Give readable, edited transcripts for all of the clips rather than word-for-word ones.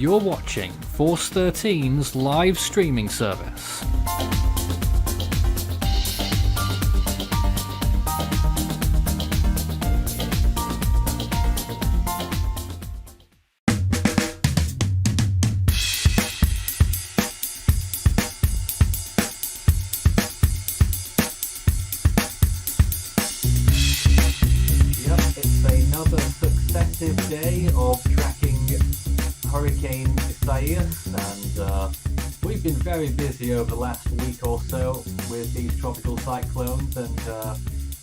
You're watching Force 13's live streaming service. Day of tracking Hurricane Isaias, and we've been very busy over the last week or so with these tropical cyclones, and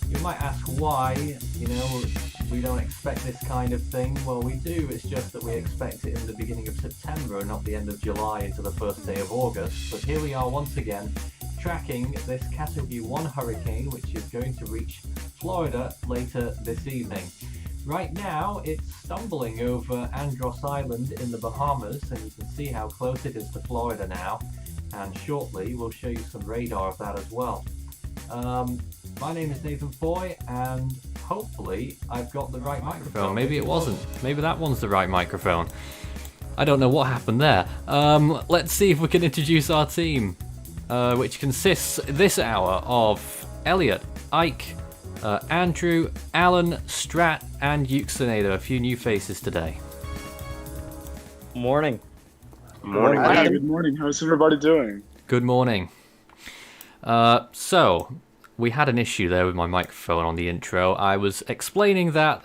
you might ask why, we don't expect this kind of thing. Well, we do, it's just that we expect it in the beginning of September and not the end of July into the first day of August. But here we are once again tracking this Category 1 hurricane, which is going to reach Florida later this evening. Right now, it's stumbling over Andros Island in the Bahamas, and you can see how close it is to Florida now. And shortly, we'll show you some radar of that as well. My name is Nathan Foy, and hopefully I've got the right microphone. Maybe it wasn't. Maybe that one's the right microphone. I don't know what happened there. Let's see if we can introduce our team, which consists this hour of Elliot, Ike, Andrew, Alan, Strat, and Euxinator. A few new faces today. Morning. Morning. Hi, good morning. How's everybody doing? Good morning. So, we had an issue there with my microphone on the intro. I was explaining that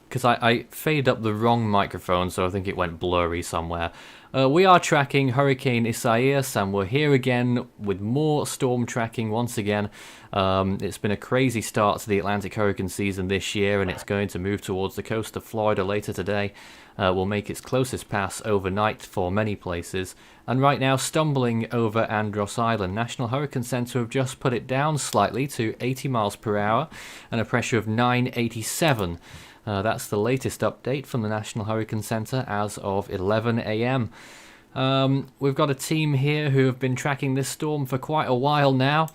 because I faded up the wrong microphone, so I think it went blurry somewhere. We are tracking Hurricane Isaias, and we're here again with more storm tracking once again. It's been a crazy start to the Atlantic hurricane season this year, and it's going to move towards the coast of Florida later today. Will make its closest pass overnight for many places, and right now stumbling over Andros Island. National Hurricane Center have just put it down slightly to 80 miles per hour and a pressure of 987. That's the latest update from the National Hurricane Center as of 11 a.m. We've got a team here who have been tracking this storm for quite a while now.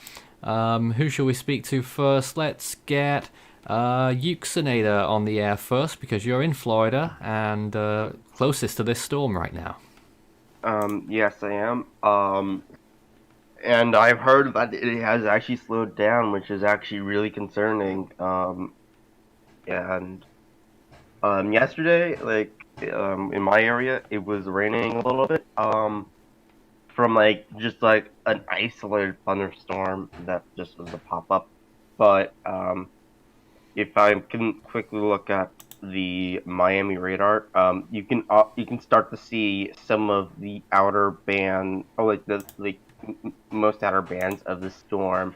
Who shall we speak to first? Let's get Euxinator on the air first, because you're in Florida and closest to this storm right now. Yes, I am. And I've heard that it has actually slowed down, which is actually really concerning. Yesterday, in my area, it was raining a little bit. From just an isolated thunderstorm that just was a pop-up. But if I can quickly look at the Miami radar, you can start to see some of the outer band, most outer bands of the storm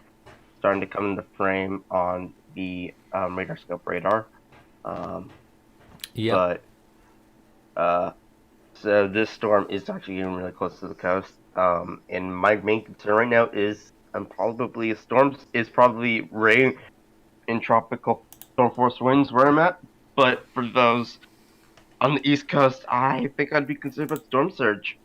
starting to come into frame on the radar scope radar. Yeah. But so this storm is actually getting really close to the coast. And my main concern right now is probably rain and tropical storm force winds where I'm at. But for those on the East Coast, I think I'd be concerned about storm surge.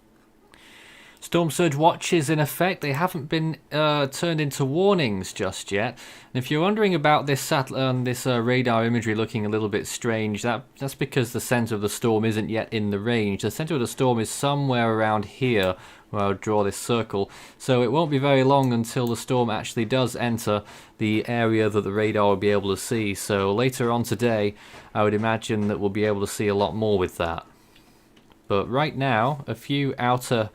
Storm surge watches in effect. They haven't been turned into warnings just yet. And if you're wondering about this radar imagery looking a little bit strange, that's because the center of the storm isn't yet in the range. The center of the storm is somewhere around here, where I'll draw this circle. So it won't be very long until the storm actually does enter the area that the radar will be able to see. So later on today, I would imagine that we'll be able to see a lot more with that. But right now, a few outer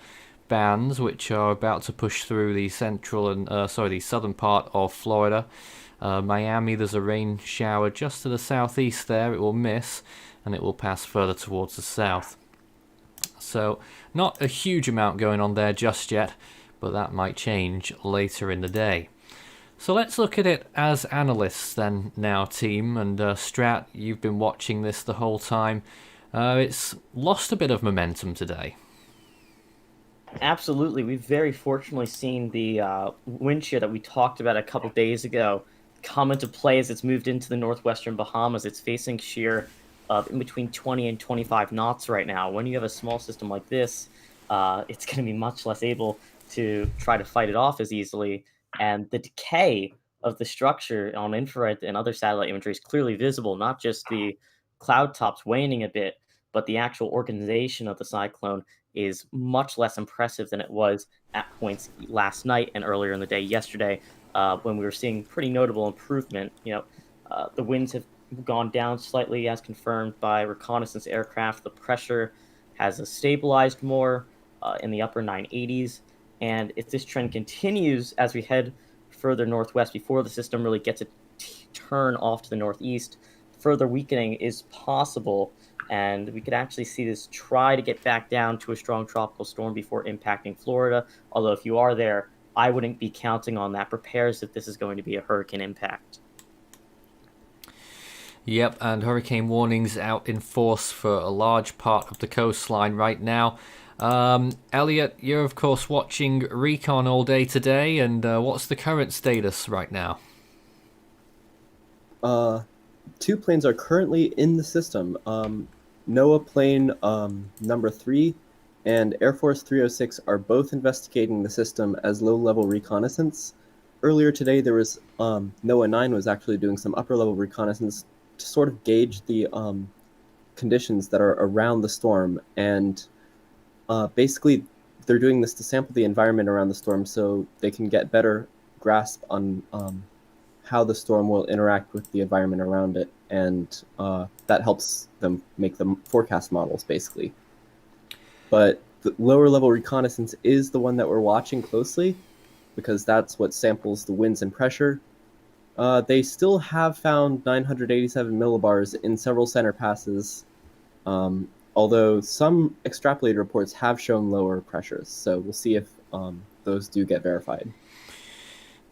bands which are about to push through the the southern part of Florida. Miami, there's a rain shower just to the southeast there. It will miss, and it will pass further towards the south. So not a huge amount going on there just yet, but that might change later in the day. So let's look at it as analysts then now, team. And Strat, you've been watching this the whole time. It's lost a bit of momentum today. Absolutely. We've very fortunately seen the wind shear that we talked about a couple days ago come into play as it's moved into the Northwestern Bahamas. It's facing shear in between 20 and 25 knots right now. When you have a small system like this, it's going to be much less able to try to fight it off as easily. And the decay of the structure on infrared and other satellite imagery is clearly visible, not just the cloud tops waning a bit, but the actual organization of the cyclone is much less impressive than it was at points last night and earlier in the day yesterday, when we were seeing pretty notable improvement. The winds have gone down slightly as confirmed by reconnaissance aircraft. The pressure has stabilized more in the upper 980s. And if this trend continues as we head further northwest before the system really gets a turn off to the northeast, further weakening is possible. And we could actually see this try to get back down to a strong tropical storm before impacting Florida. Although if you are there, I wouldn't be counting on that. Prepare as if this is going to be a hurricane impact. Yep, and hurricane warnings out in force for a large part of the coastline right now. Elliot, you're of course watching Recon all day today, and what's the current status right now? 2 planes are currently in the system. NOAA plane number 3 and Air Force 306 are both investigating the system as low-level reconnaissance. Earlier today, there was NOAA 9 was actually doing some upper-level reconnaissance to sort of gauge the conditions that are around the storm, and basically they're doing this to sample the environment around the storm so they can get better grasp on how the storm will interact with the environment around it, and that helps them make the forecast models, basically. But the lower level reconnaissance is the one that we're watching closely, because that's what samples the winds and pressure. They still have found 987 millibars in several center passes, although some extrapolated reports have shown lower pressures, so we'll see if those do get verified.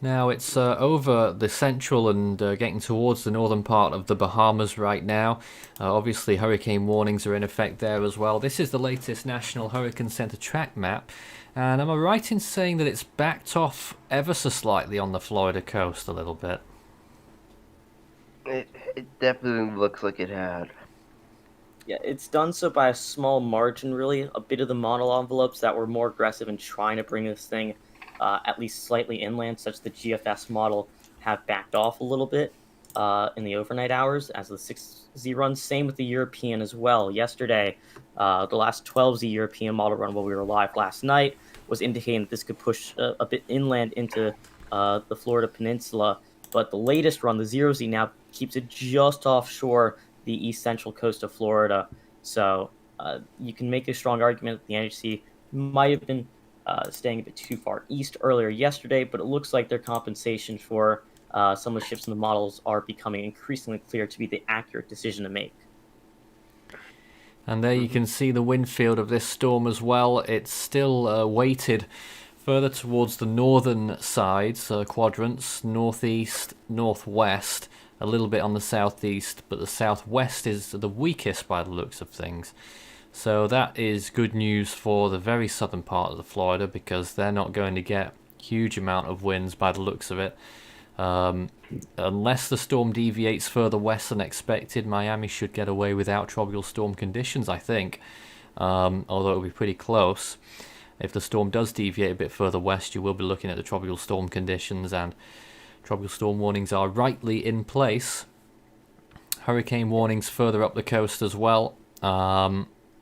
Now it's over the central and getting towards the northern part of the Bahamas right now. Obviously hurricane warnings are in effect there as well. This is the latest National Hurricane Center track map, and am I right in saying that it's backed off ever so slightly on the Florida coast a little bit? It definitely looks like it had. Yeah, it's done so by a small margin, really. A bit of the model envelopes that were more aggressive in trying to bring this thing at least slightly inland, such the GFS model, have backed off a little bit in the overnight hours as the 6Z runs. Same with the European as well. Yesterday, the last 12Z European model run while we were live last night was indicating that this could push a bit inland into the Florida Peninsula. But the latest run, the 0Z, now keeps it just offshore the east central coast of Florida. So you can make a strong argument that the NHC might have been staying a bit too far east earlier yesterday, but it looks like their compensation for some of the ships in the models are becoming increasingly clear to be the accurate decision to make. And there you can see the wind field of this storm as well. It's still weighted further towards the northern sides, quadrants, northeast, northwest, a little bit on the southeast, but the southwest is the weakest by the looks of things. So that is good news for the very southern part of the Florida, because they're not going to get huge amount of winds by the looks of it. Unless the storm deviates further west than expected, Miami should get away without tropical storm conditions, I think. Although it'll be pretty close. If the storm does deviate a bit further west, you will be looking at the tropical storm conditions, and tropical storm warnings are rightly in place. Hurricane warnings further up the coast as well.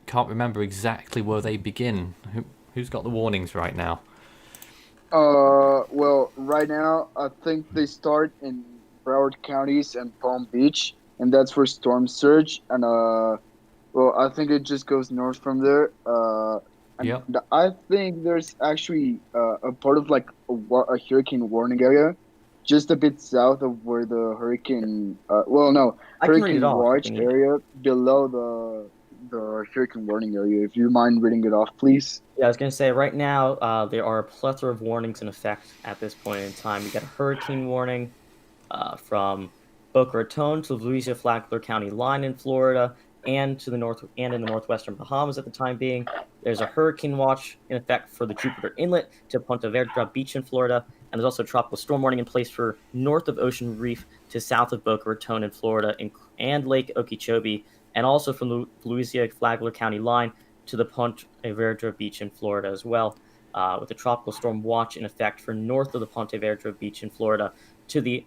Can't remember exactly where they begin. Who's got the warnings right now? Well, right now, I think they start in Broward counties and Palm Beach, and that's for storm surge. And, well, I think it just goes north from there. And Yep. I think there's actually a part of like a hurricane warning area just a bit south of where the hurricane, hurricane watch area below the hurricane warning area. If you mind reading it off, please. Yeah, I was going to say, right now, there are a plethora of warnings in effect at this point in time. You got a hurricane warning from Boca Raton to the Louisiana-Flagler County line in Florida, and to the north and in the Northwestern Bahamas at the time being. There's a hurricane watch in effect for the Jupiter Inlet to Ponte Vedra Beach in Florida, and there's also a tropical storm warning in place for north of Ocean Reef to south of Boca Raton in Florida and Lake Okeechobee, and also from the Louisiana-Flagler County line to the Ponte Vedra Beach in Florida as well, with a tropical storm watch in effect for north of the Ponte Vedra Beach in Florida to the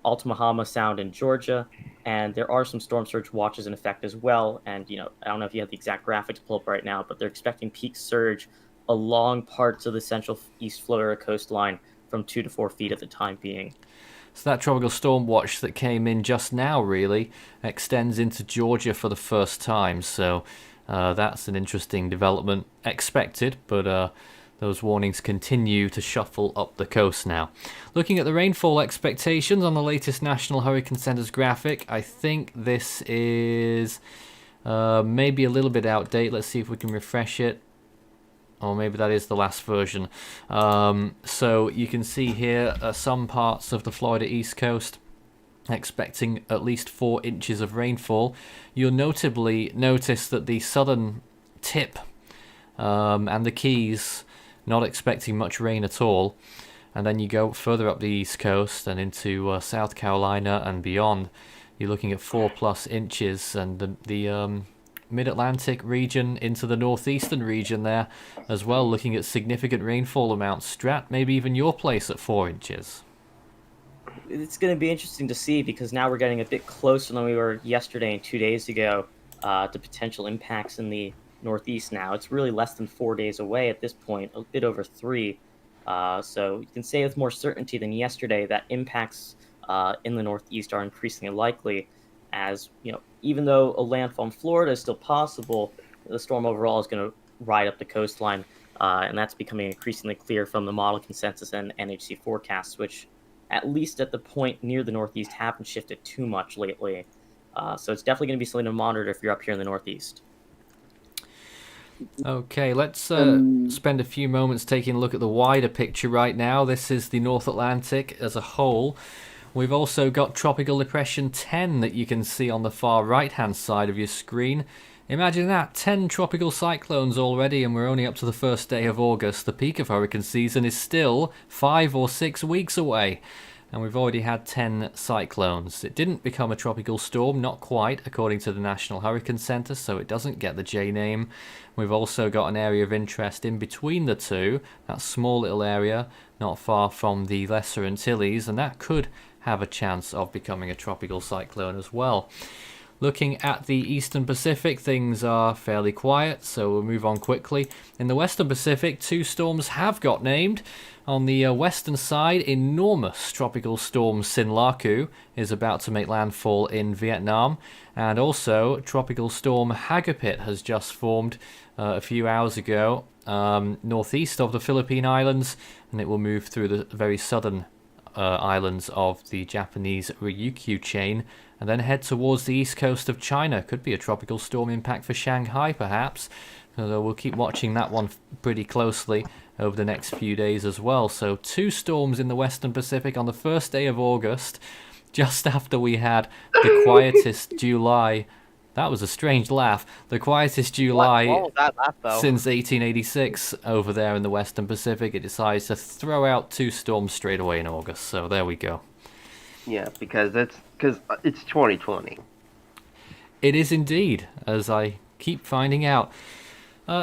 Altamaha Sound in Georgia, and there are some storm surge watches in effect as well. And I don't know if you have the exact graphics pulled up right now, but they're expecting peak surge along parts of the central East Florida coastline from 2 to 4 feet at the time being. So that tropical storm watch that came in just now really extends into Georgia for the first time. So that's an interesting development, expected, but those warnings continue to shuffle up the coast now. Looking at the rainfall expectations on the latest National Hurricane Center's graphic, I think this is maybe a little bit outdated. Let's see if we can refresh it. Or maybe that is the last version. So you can see here some parts of the Florida East Coast expecting at least 4 inches of rainfall. You'll notably notice that the southern tip and the Keys not expecting much rain at all. And then you go further up the East Coast and into South Carolina and beyond. You're looking at 4+ inches, and the Mid-Atlantic region into the Northeastern region there as well, looking at significant rainfall amounts. Strat, maybe even your place at 4 inches. It's going to be interesting to see, because now we're getting a bit closer than we were yesterday and 2 days ago to potential impacts in the Northeast now. It's really less than 4 days away at this point, a bit over 3. So you can say with more certainty than yesterday that impacts in the Northeast are increasingly likely, as even though a landfall in Florida is still possible, the storm overall is going to ride up the coastline, and that's becoming increasingly clear from the model consensus and NHC forecasts, which, at least at the point near the Northeast, haven't shifted too much lately. So it's definitely going to be something to monitor if you're up here in the Northeast. Okay, let's spend a few moments taking a look at the wider picture right now. This is the North Atlantic as a whole. We've also got Tropical Depression 10 that you can see on the far right-hand side of your screen. Imagine that, 10 tropical cyclones already, and we're only up to the first day of August. The peak of hurricane season is still 5 or 6 weeks away, and we've already had 10 cyclones. It didn't become a tropical storm, not quite, according to the National Hurricane Center, so it doesn't get the J name. We've also got an area of interest in between the two, that small little area not far from the Lesser Antilles, and that could have a chance of becoming a tropical cyclone as well. Looking at the Eastern Pacific, things are fairly quiet, so we'll move on quickly. In the Western Pacific, 2 storms have got named. On the western side, enormous tropical storm Sinlaku is about to make landfall in Vietnam, and also tropical storm Hagupit has just formed a few hours ago northeast of the Philippine Islands, and it will move through the very southern islands of the Japanese Ryukyu chain and then head towards the east coast of China. Could be a tropical storm impact for Shanghai, perhaps. So we'll keep watching that one pretty closely over the next few days as well. So 2 storms in the Western Pacific on the first day of August, just after we had the quietest July. That was a strange laugh. The quietest July since 1886 over there in the Western Pacific. It decides to throw out 2 storms straight away in August. So there we go. Yeah, because it's 2020. It is indeed, as I keep finding out.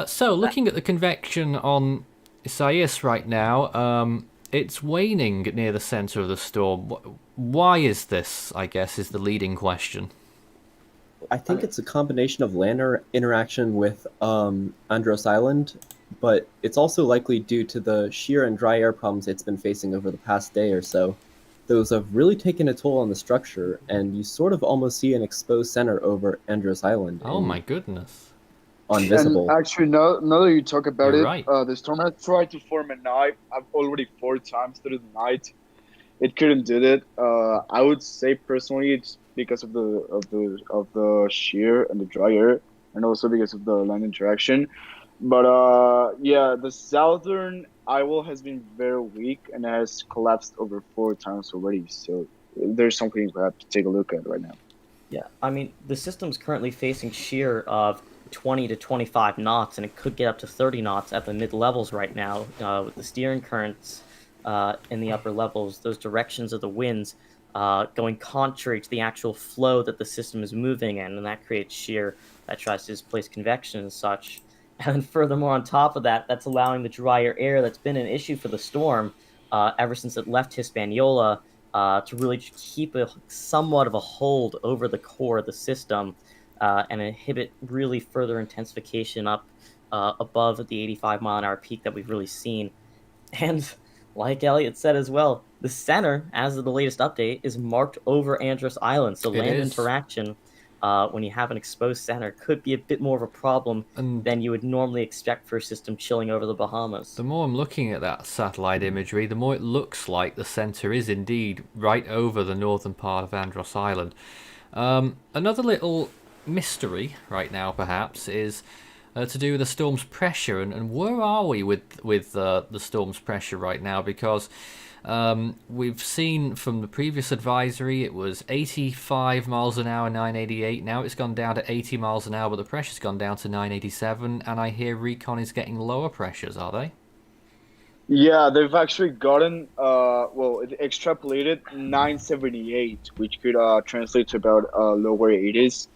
So looking at the convection on Isaias right now, it's waning near the center of the storm. Why is this, I guess, is the leading question. I think it's a combination of land interaction with Andros Island, but it's also likely due to the shear and dry air problems it's been facing over the past day or so. Those have really taken a toll on the structure, and you sort of almost see an exposed center over Andros Island. Oh my goodness. Unvisible. And actually, now that you talk about You're it, right. The storm has tried to form at night. I've already 4 times through the night. It couldn't do it. I would say personally it's because of the shear and the dry air, and also because of the land interaction. But yeah, the southern Iowa has been very weak and has collapsed over 4 times already. So there's something we have to take a look at right now. Yeah, I mean, the system's currently facing shear of 20 to 25 knots, and it could get up to 30 knots at the mid-levels right now with the steering currents in the upper levels, those directions of the winds going contrary to the actual flow that the system is moving in, and that creates shear that tries to displace convection and such. And then furthermore, on top of that, that's allowing the drier air that's been an issue for the storm ever since it left Hispaniola to really keep somewhat of a hold over the core of the system and inhibit really further intensification up above the 85-mile-an-hour peak that we've really seen. And like Elliot said as well, the center, as of the latest update, is marked over Andros Island. So land interaction, when you have an exposed center, could be a bit more of a problem than you would normally expect for a system chilling over the Bahamas. The more I'm looking at that satellite imagery, the more it looks like the center is indeed right over the northern part of Andros Island. Another little mystery right now, perhaps, is to do with the storm's pressure, and where are we with the storm's pressure right now? Because we've seen from the previous advisory it was 85 miles an hour, 988. Now it's gone down to 80 miles an hour, but the pressure's gone down to 987. And I hear Recon is getting lower pressures. Are they? Yeah, they've actually gotten it extrapolated 978, which could translate to about lower 80s.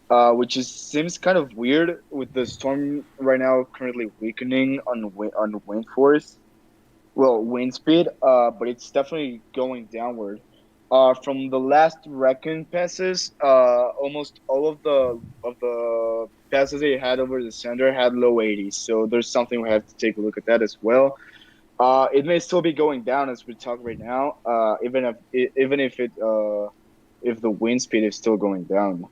Which seems kind of weird with the storm right now currently weakening on wind force, wind speed. But it's definitely going downward. From the last Recon passes, almost all of the passes they had over the center had low 80s. So there's something we have to take a look at that as well. It may still be going down as we talk right now, even if the wind speed is still going down.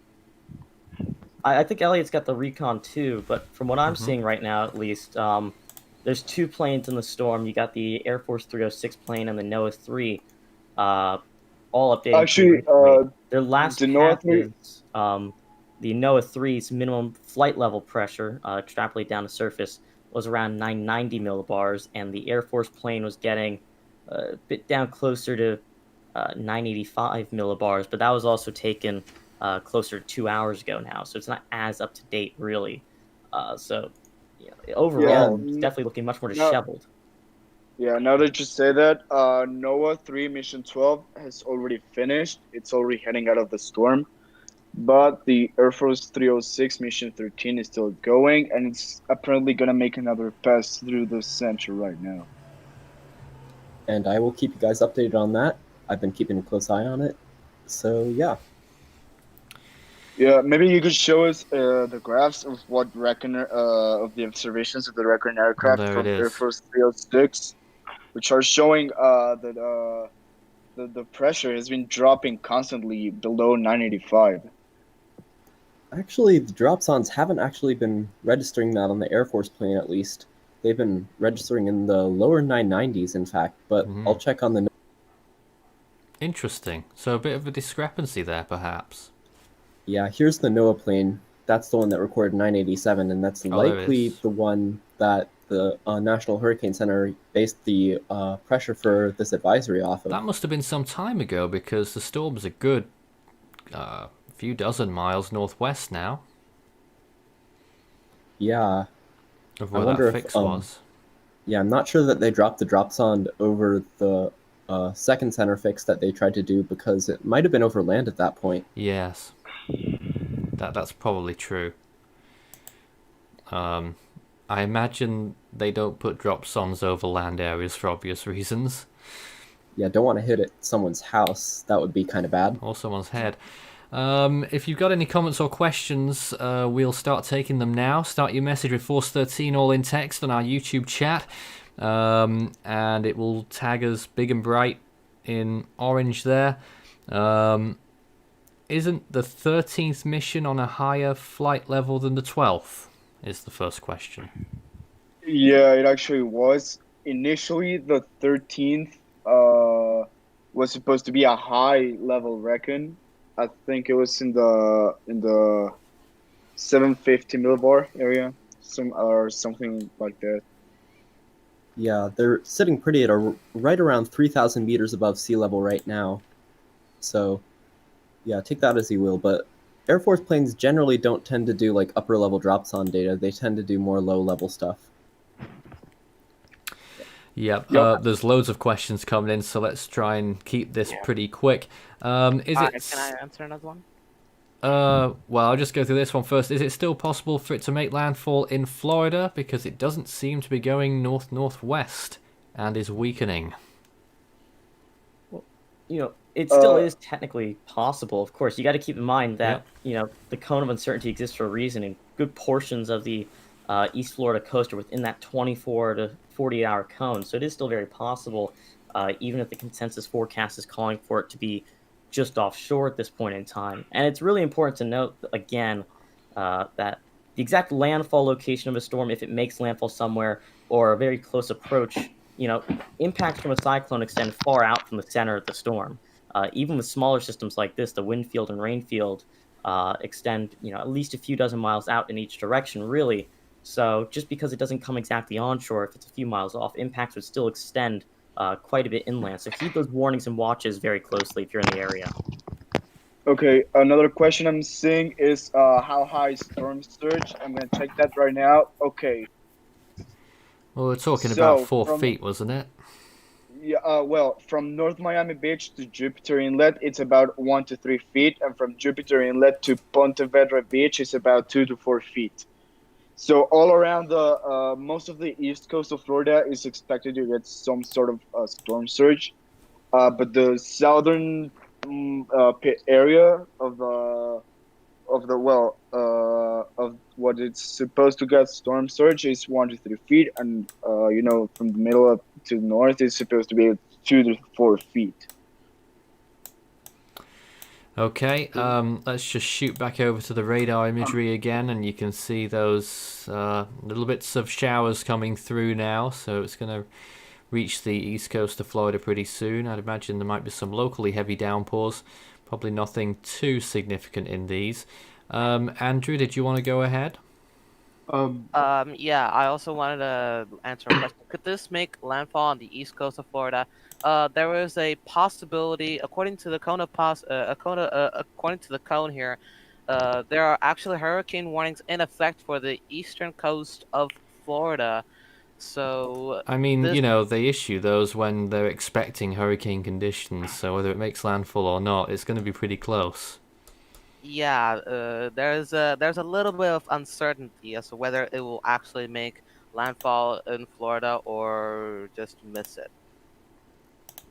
I think Elliot's got the Recon too, but from what I'm seeing right now, at least, there's two planes in the storm. You got the Air Force 306 plane and the NOAA 3, all updated. Actually, their last passes, the NOAA 3's minimum flight level pressure, extrapolate down to surface, was around 990 millibars, and the Air Force plane was getting a bit down closer to 985 millibars, but that was also taken closer to 2 hours ago now, so it's not as up to date, really. Overall, it's definitely looking much more disheveled. Yeah, now that you say that, NOAA 3 Mission 12 has already finished. It's already heading out of the storm. But the Air Force 306 Mission 13 is still going, and it's apparently going to make another pass through the center right now. And I will keep you guys updated on that. I've been keeping a close eye on it. So, yeah. Yeah, maybe you could show us the graphs of what of the observations of the Recon aircraft from Air Force 306, which are showing that the pressure has been dropping constantly below 985. Actually, the dropsons haven't actually been registering that on the Air Force plane, at least. They've been registering in the lower 990s, in fact, but I'll check on the... Interesting. So a bit of a discrepancy there, perhaps. Yeah, here's the NOAA plane. That's the one that recorded 987, and that's likely the one that the National Hurricane Center based the pressure for this advisory off of. That must have been some time ago, because the storm's a good few dozen miles northwest now. Yeah. Of where that fix was. Yeah, I'm not sure that they dropped the dropsonde over the second center fix that they tried to do, because it might have been over land at that point. Yes. That's probably true. I imagine they don't put dropsondes over land areas for obvious reasons. Yeah, don't want to hit at someone's house. That would be kind of bad. Or someone's head. If you've got any comments or questions, we'll start taking them now. Start your message with Force13 all in text on our YouTube chat. And it will tag us big and bright in orange there. Isn't the 13th mission on a higher flight level than the 12th? Is the first question. Yeah, it actually was. Initially, the 13th was supposed to be a high level Recon. I think it was in the 750 millibar area, something like that. Yeah, they're sitting pretty at right around 3,000 meters above sea level right now. So, yeah, take that as you will. But Air Force planes generally don't tend to do like upper level dropson data. They tend to do more low level stuff. Yep. There's loads of questions coming in, so let's try and keep this pretty quick. Can I answer another one? Well, I'll just go through this one first. Is it still possible for it to make landfall in Florida? Because it doesn't seem to be going north-northwest and is weakening. it still is technically possible. Of course, you got to keep in mind that Yep. the cone of uncertainty exists for a reason, and good portions of the East Florida coast are within that 24 to 48-hour cone. So it is still very possible, even if the consensus forecast is calling for it to be just offshore at this point in time. And it's really important to note again that the exact landfall location of a storm, if it makes landfall somewhere, or a very close approach, impacts from a cyclone extend far out from the center of the storm. Even with smaller systems like this, the wind field and rain field extend, at least a few dozen miles out in each direction, really. So just because it doesn't come exactly onshore, if it's a few miles off, impacts would still extend quite a bit inland. So keep those warnings and watches very closely if you're in the area. Okay, another question I'm seeing is how high is storm surge? I'm gonna check that right now. Okay. Well, we're talking So, about 4 from feet, wasn't it? Yeah, well, from North Miami Beach to Jupiter Inlet, it's about 1 to 3 feet, and from Jupiter Inlet to Ponte Vedra Beach, it's about 2 to 4 feet. So all around the most of the east coast of Florida is expected to get some sort of storm surge, but the southern area of what it's supposed to get storm surge is 1 to 3 feet, and from the middle up to the north is supposed to be 2 to 4 feet. Okay, let's just shoot back over to the radar imagery again, and you can see those little bits of showers coming through now. So it's going to reach the east coast of Florida pretty soon. I'd imagine there might be some locally heavy downpours. Probably nothing too significant in these. Andrew, did you want to go ahead? Yeah, I also wanted to answer a question. Could this make landfall on the east coast of Florida? There was a possibility, according to the cone according to the cone here, there are actually hurricane warnings in effect for the eastern coast of Florida. So I mean, they issue those when they're expecting hurricane conditions, so whether it makes landfall or not, it's going to be pretty close. yeah, there's a little bit of uncertainty as to whether it will actually make landfall in Florida or just miss it.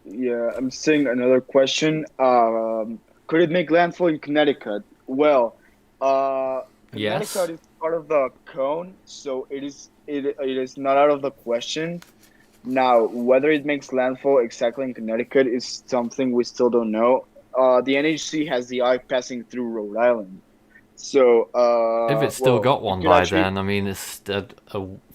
Yeah, I'm seeing another question. Could it make landfall in Connecticut? Well, Yes. Connecticut is part of the cone, so it is not out of the question. Now, whether it makes landfall exactly in Connecticut is something we still don't know. The NHC has the eye passing through Rhode Island, so if it's still got it one could by actually, then, I mean, it's a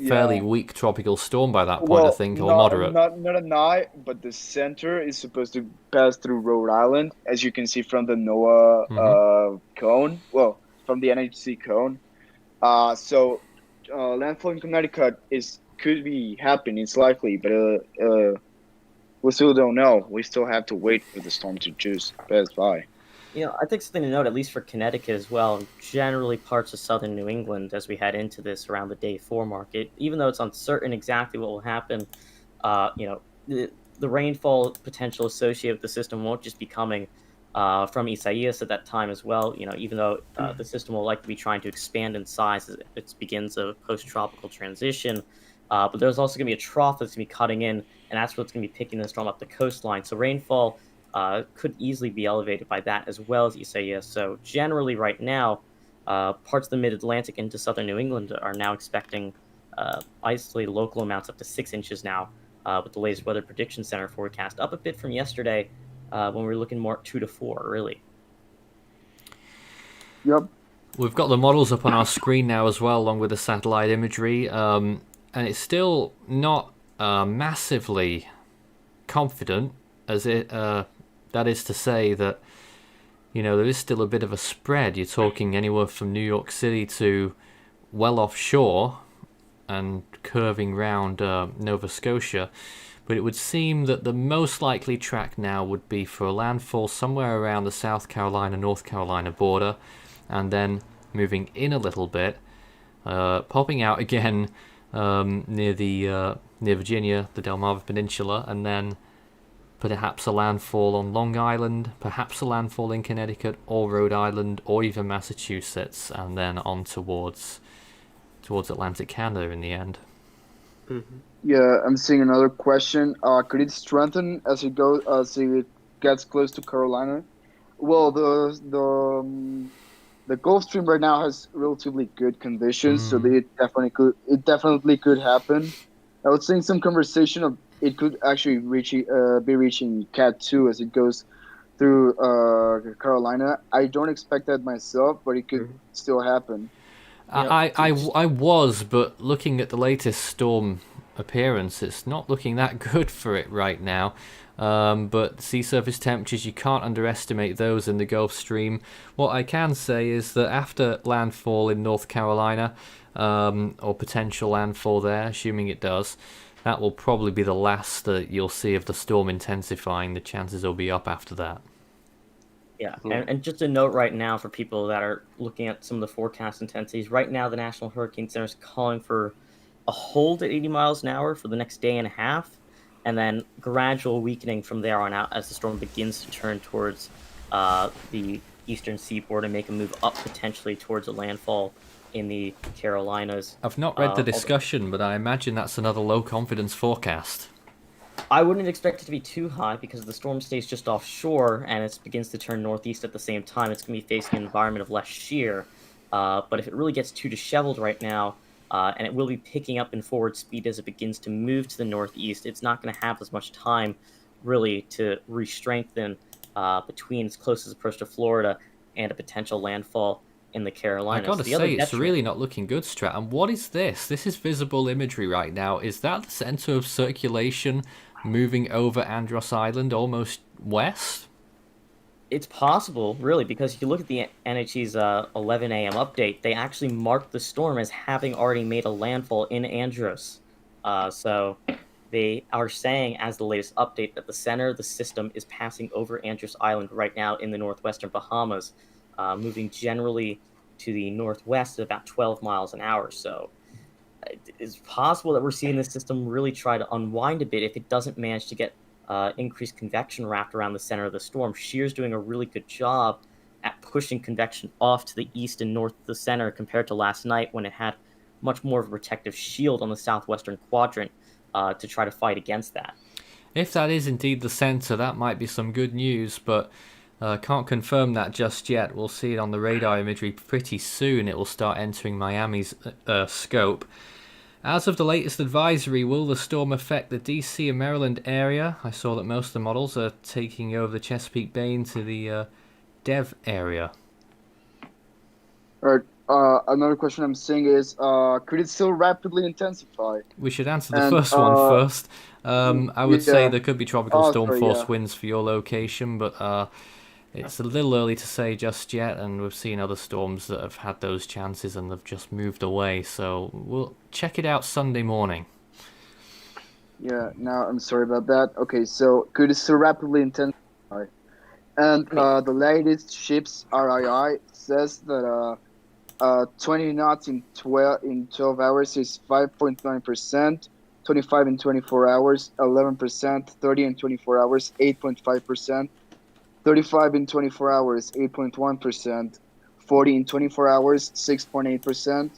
fairly yeah. weak tropical storm by that point, I think, or moderate. Not an eye, but the center is supposed to pass through Rhode Island, as you can see from the NOAA cone. Well, from the NHC cone. So landfall in Connecticut could be happening. It's likely, but we still don't know. We still have to wait for the storm to just pass by. I think something to note, at least for Connecticut as well, and generally parts of southern New England as we head into this around the day 4 market, even though it's uncertain exactly what will happen, the rainfall potential associated with the system won't just be coming from Isaias at that time as well, even though the system will likely be trying to expand in size as it begins a post-tropical transition. But there's also going to be a trough that's going to be cutting in, and that's what's going to be picking the storm up the coastline. So rainfall could easily be elevated by that as well as Isaias. So generally right now, parts of the mid-Atlantic into southern New England are now expecting isolated local amounts up to 6 inches now, with the latest Weather Prediction Center forecast up a bit from yesterday when we were looking more at 2 to 4, really. Yep. We've got the models up on our screen now as well, along with the satellite imagery, and it's still not massively confident, as it that is to say that there is still a bit of a spread. You're talking anywhere from New York City to well offshore and curving round Nova Scotia, but it would seem that the most likely track now would be for a landfall somewhere around the South Carolina-North Carolina border, and then moving in a little bit, popping out again near Virginia, the Delmarva Peninsula, and then perhaps a landfall on Long Island, perhaps a landfall in Connecticut or Rhode Island or even Massachusetts, and then on towards Atlantic Canada in the end. Yeah, I'm seeing another question. Could it strengthen as it goes, as it gets close to Carolina. Well, the Gulf Stream right now has relatively good conditions, so it definitely could happen. I was seeing some conversation of it could actually be reaching Cat 2 as it goes through Carolina. I don't expect that myself, but it could still happen. I was, but looking at the latest storm appearance, it's not looking that good for it right now. But sea surface temperatures, you can't underestimate those in the Gulf Stream. What I can say is that after landfall in North Carolina, or potential landfall there, assuming it does, that will probably be the last that you'll see of the storm intensifying. The chances will be up after that. Yeah, and just a note right now for people that are looking at some of the forecast intensities. Right now, the National Hurricane Center is calling for a hold at 80 miles an hour for the next day and a half, and then gradual weakening from there on out as the storm begins to turn towards the eastern seaboard and make a move up potentially towards a landfall in the Carolinas. I've not read the discussion, but I imagine that's another low confidence forecast. I wouldn't expect it to be too high because the storm stays just offshore and it begins to turn northeast at the same time. It's going to be facing an environment of less shear. But if it really gets too disheveled right now, and it will be picking up in forward speed as it begins to move to the northeast, it's not going to have as much time really to re-strengthen between its closest approach to Florida and a potential landfall in the Carolinas. I gotta say, it's really not looking good, Strat. And what is this? This is visible imagery right now. Is that the center of circulation moving over Andros Island almost west? It's possible, really, because if you look at the NHE's 11 a.m. update, they actually marked the storm as having already made a landfall in Andros. So they are saying, as the latest update, that the center of the system is passing over Andros Island right now in the Northwestern Bahamas, moving generally to the northwest at about 12 miles an hour. So it's possible that we're seeing this system really try to unwind a bit if it doesn't manage to get increased convection wrapped around the center of the storm. Shear's doing a really good job at pushing convection off to the east and north of the center compared to last night when it had much more of a protective shield on the southwestern quadrant to try to fight against that. If that is indeed the center, that might be some good news, but can't confirm that just yet. We'll see it on the radar imagery pretty soon. It will start entering Miami's scope. As of the latest advisory, will the storm affect the DC and Maryland area? I saw that most of the models are taking over the Chesapeake Bay into the Dev area. Alright, another question I'm seeing is, could it still rapidly intensify? We should answer the first one first. I would say there could be tropical storm force winds for your location, but it's a little early to say just yet, and we've seen other storms that have had those chances and they've just moved away, so we'll check it out Sunday morning. Yeah, now I'm sorry about that. Okay, so could it still rapidly intensify? And the latest ship's RII says that 20 knots in 12 hours is 5.9%, 25 in 24 hours, 11%, 30 in 24 hours, 8.5%, 35 in 24 hours, 8.1%, 40 in 24 hours, 6.8%,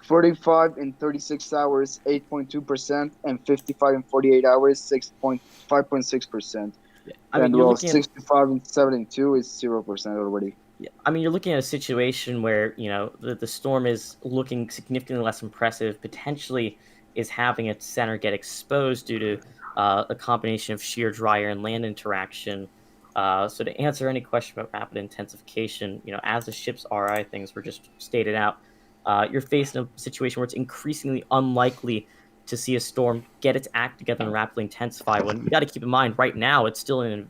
45 in 36 hours, 8.2%, and 55 in 48 hours, 5.6%. Yeah. And 65 in 72 is 0% already. Yeah, I mean, you're looking at a situation where, you know, the storm is looking significantly less impressive, potentially is having its center get exposed due to a combination of sheer dry air and land interaction. So to answer any question about rapid intensification, you know, as the ship's RI things were just stated out, you're facing a situation where it's increasingly unlikely to see a storm get its act together and rapidly intensify. When you got to keep in mind, right now it's still in an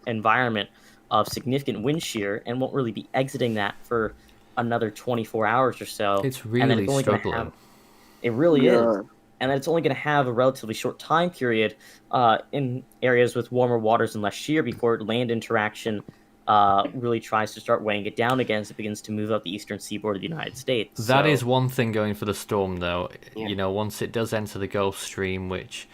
environment of significant wind shear and won't really be exiting that for another 24 hours or so. It's really struggling. It really is. And then it's only going to have a relatively short time period in areas with warmer waters and less shear before land interaction really tries to start weighing it down again as it begins to move up the eastern seaboard of the United States. That is one thing going for the storm, though. Yeah. You know, once it does enter the Gulf Stream, which,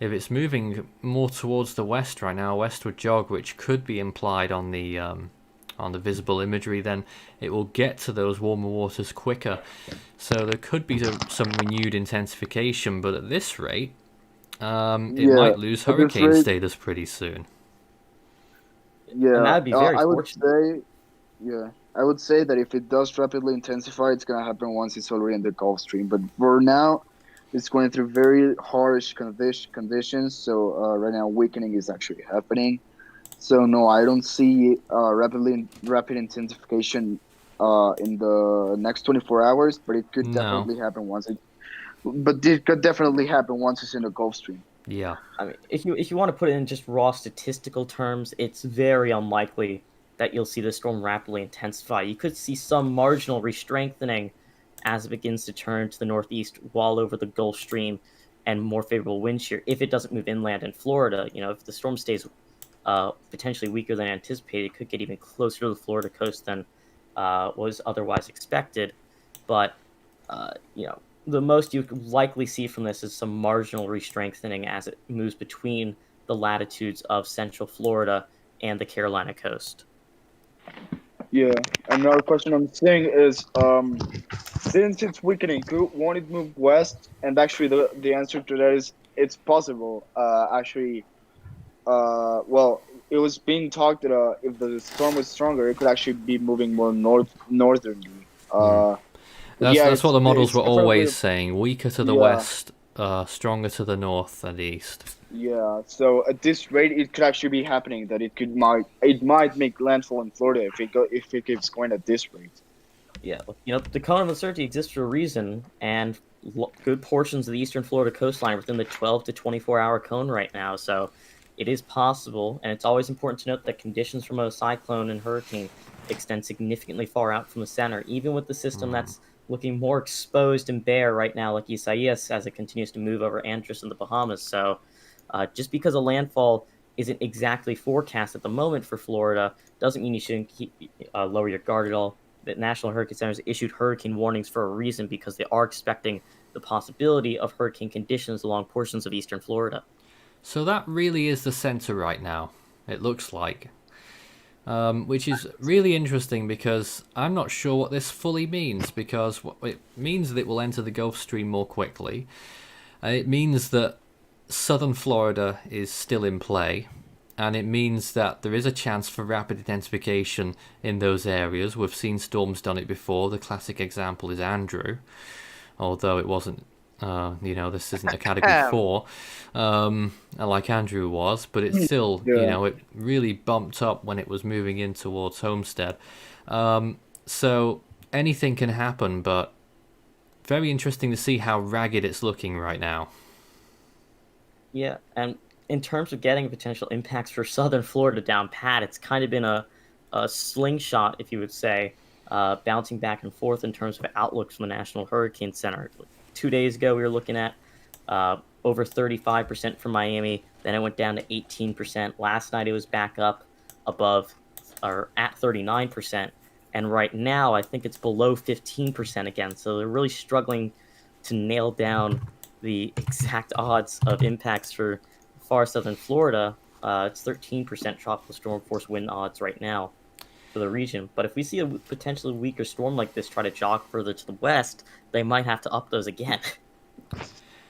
if it's moving more towards the west right now, westward jog, which could be implied on the visible imagery, then it will get to those warmer waters quicker. So there could be some renewed intensification, but at this rate, it might lose hurricane status pretty soon. Yeah, And that would be very I would fortunate. say, yeah, I would say that if it does rapidly intensify, it's gonna happen once it's already in the Gulf Stream. But for now, it's going through very harsh conditions. So right now, weakening is actually happening. So no, I don't see rapid intensification in the next 24 hours. But it could No. definitely happen once it. But it could definitely happen once it's in the Gulf Stream. Yeah. I mean, if you want to put it in just raw statistical terms, it's very unlikely that you'll see the storm rapidly intensify. You could see some marginal restrengthening as it begins to turn to the northeast while over the Gulf Stream and more favorable wind shear if it doesn't move inland in Florida. You know, if the storm stays potentially weaker than anticipated, it could get even closer to the Florida coast than was otherwise expected. But, you know, the most you could likely see from this is some marginal restrengthening as it moves between the latitudes of central Florida and the Carolina coast. Yeah, another question I'm saying is, since it's weakening, won't it move west? And actually, the answer to that is it's possible. Well, it was being talked that if the storm was stronger, it could actually be moving more northernly. That's what the models it's were definitely always saying. Weaker to the west, stronger to the north and east. Yeah, so at this rate, it could actually be happening that it might make landfall in Florida if it keeps going at this rate. Yeah, you know, the cone of uncertainty exists for a reason, and good portions of the eastern Florida coastline are within the 12 to 24-hour cone right now, so it is possible, and it's always important to note that conditions from a cyclone and hurricane extend significantly far out from the center, even with the system that's looking more exposed and bare right now, like Isaias, as it continues to move over Andros and the Bahamas. So just because a landfall isn't exactly forecast at the moment for Florida doesn't mean you shouldn't lower your guard at all. The National Hurricane Center has issued hurricane warnings for a reason, because they are expecting the possibility of hurricane conditions along portions of eastern Florida. So that really is the center right now, it looks like. Which is really interesting, because I'm not sure what this fully means, because it means that it will enter the Gulf Stream more quickly. It means that southern Florida is still in play, and it means that there is a chance for rapid intensification in those areas. We've seen storms done it before. The classic example is Andrew, although it wasn't, this isn't a Category 4, like Andrew was, but it's still, it really bumped up when it was moving in towards Homestead. So anything can happen, but very interesting to see how ragged it's looking right now. Yeah, and in terms of getting potential impacts for southern Florida down pat, it's kind of been a slingshot, if you would say, bouncing back and forth in terms of outlooks from the National Hurricane Center. 2 days ago, we were looking at over 35% for Miami. Then it went down to 18%. Last night, it was back up above or at 39%. And right now, I think it's below 15% again. So they're really struggling to nail down the exact odds of impacts for far southern Florida. It's 13% tropical storm force wind odds right now for the region. But if we see a potentially weaker storm like this try to jog further to the west, they might have to up those again.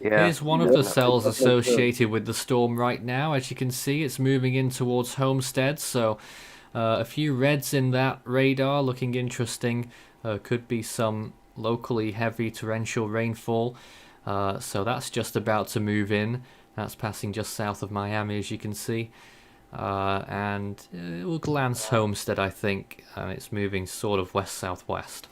Yeah. Here's one of the cells associated with the storm right now. As you can see, it's moving in towards Homestead, so a few reds in that radar looking interesting. Could be some locally heavy torrential rainfall. So that's just about to move in. That's passing just south of Miami, as you can see. And it will glance Homestead, I think, and it's moving sort of west-southwest.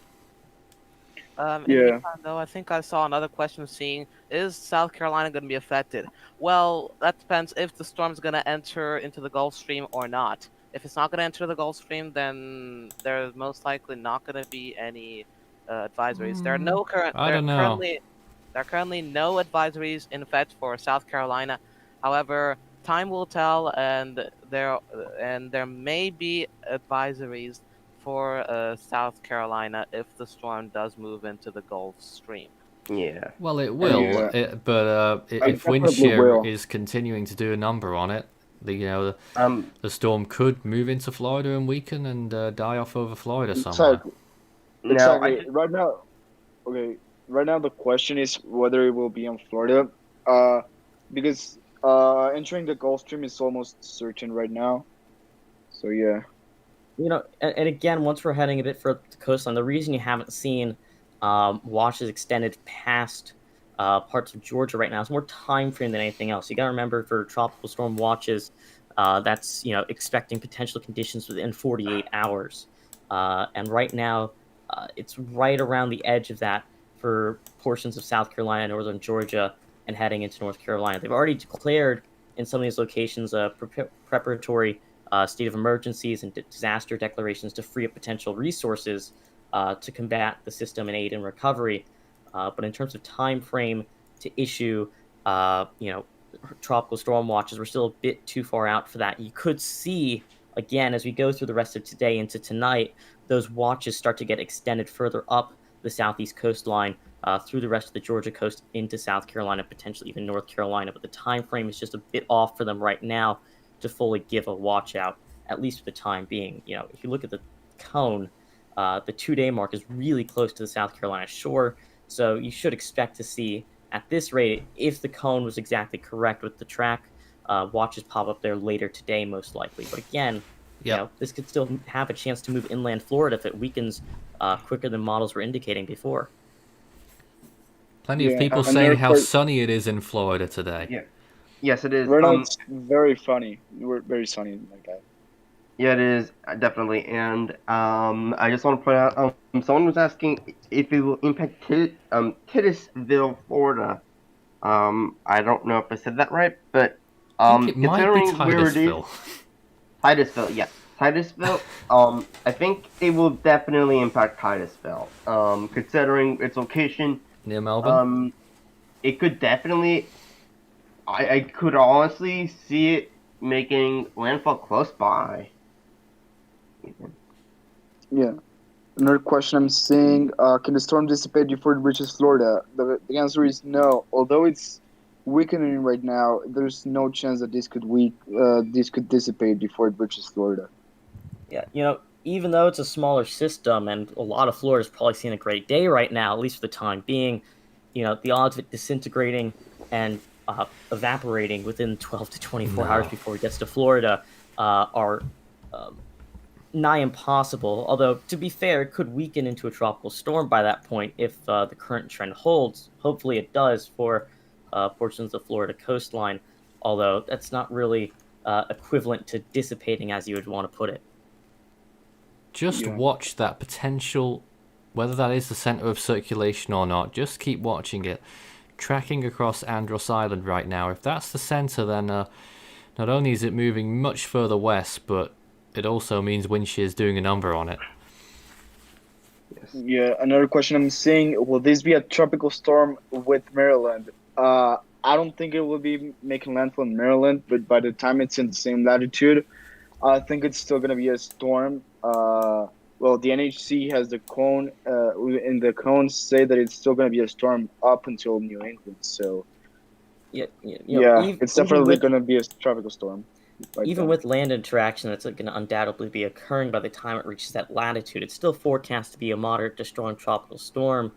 In the meantime, though, I think I saw another question saying, is South Carolina going to be affected? Well, that depends if the storm's going to enter into the Gulf Stream or not. If it's not going to enter the Gulf Stream, then there's most likely not going to be any advisories. There are no currently no advisories in effect for South Carolina. However, time will tell, and there may be advisories for South Carolina if the storm does move into the Gulf Stream. Yeah. Well, it will, but if wind shear is continuing to do a number on it, the storm could move into Florida and weaken and die off over Florida somewhere. Exactly. Right now the question is whether it will be in Florida, because entering the Gulf Stream is almost certain right now. So yeah. And again, once we're heading a bit further to the coastline, the reason you haven't seen watches extended past parts of Georgia right now is more time frame than anything else. You got to remember, for tropical storm watches, that's expecting potential conditions within 48 hours, and right now it's right around the edge of that for portions of South Carolina, northern Georgia, and heading into North Carolina. They've already declared in some of these locations preparatory state of emergencies and disaster declarations to free up potential resources to combat the system and aid in recovery. But in terms of time frame to issue, tropical storm watches, we're still a bit too far out for that. You could see, again, as we go through the rest of today into tonight, those watches start to get extended further up the southeast coastline through the rest of the Georgia coast into South Carolina, potentially even North Carolina. But the time frame is just a bit off for them right now to fully give a watch out, at least for the time being. If you look at the cone, the 2-day mark is really close to the South Carolina shore. So you should expect to see, at this rate, if the cone was exactly correct with the track, watches pop up there later today, most likely. But again, this could still have a chance to move inland Florida if it weakens quicker than models were indicating before. Plenty of people saying how sunny it is in Florida today. Yeah. Yes, it is. Right now it's very funny. We're very sunny like that. Yeah, it is, definitely. And I just want to point out, someone was asking if it will impact Titusville, Florida. I don't know if I said that right, but considering where it is, Titusville, yes, Titusville. I think it will definitely impact Titusville. Considering its location near Melbourne, it could definitely. I could honestly see it making landfall close by. Yeah. Another question I'm seeing, can the storm dissipate before it reaches Florida? The answer is no. Although it's weakening right now, there's no chance that this could dissipate before it reaches Florida. Yeah, even though it's a smaller system and a lot of Florida's probably seeing a great day right now, at least for the time being, the odds of it disintegrating and evaporating within 12 to 24 hours before it gets to Florida are nigh impossible. Although, to be fair, it could weaken into a tropical storm by that point if the current trend holds. Hopefully it does for portions of the Florida coastline, although that's not really equivalent to dissipating as you would want to put it. Just watch that potential, whether that is the center of circulation or not. Just keep watching it. Tracking across Andros Island right now. If that's the center, then not only is it moving much further west, but it also means wind shear is doing a number on it. Yes. Yeah, another question I'm seeing, will this be a tropical storm with Maryland? I don't think it will be making landfall in Maryland, but by the time it's in the same latitude, I think it's still going to be a storm. Well, the NHC has the cone, and the cones say that it's still going to be a storm up until New England. So, it's definitely going to be a tropical storm. Even with land interaction that's going to undoubtedly be occurring by the time it reaches that latitude, it's still forecast to be a moderate to strong tropical storm.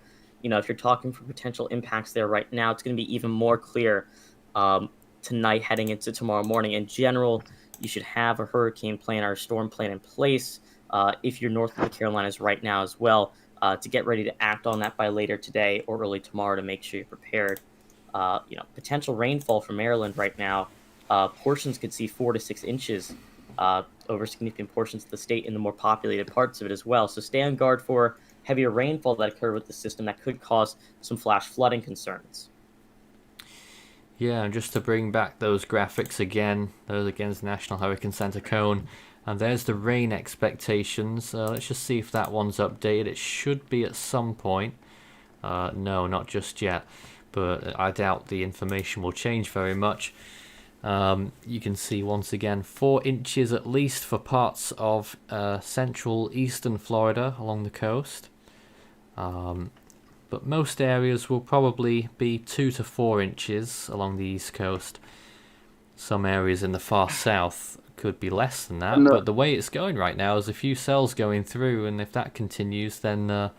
If you're talking for potential impacts there right now, it's going to be even more clear tonight heading into tomorrow morning. In general, you should have a hurricane plan or a storm plan in place if you're north of the Carolinas right now as well, to get ready to act on that by later today or early tomorrow to make sure you're prepared. Potential rainfall for Maryland right now, portions could see 4 to 6 inches over significant portions of the state in the more populated parts of it as well. So stay on guard for heavier rainfall that occur with the system that could cause some flash flooding concerns. Yeah, and just to bring back those graphics again, those against the National Hurricane Center cone. And there's the rain expectations. Let's just see if that one's updated. It should be at some point. No, not just yet. But I doubt the information will change very much. You can see once again 4 inches at least for parts of central eastern Florida along the coast. But most areas will probably be 2 to 4 inches along the east coast. Some areas in the far south could be less than that, but the way it's going right now is a few cells going through, and if that continues, then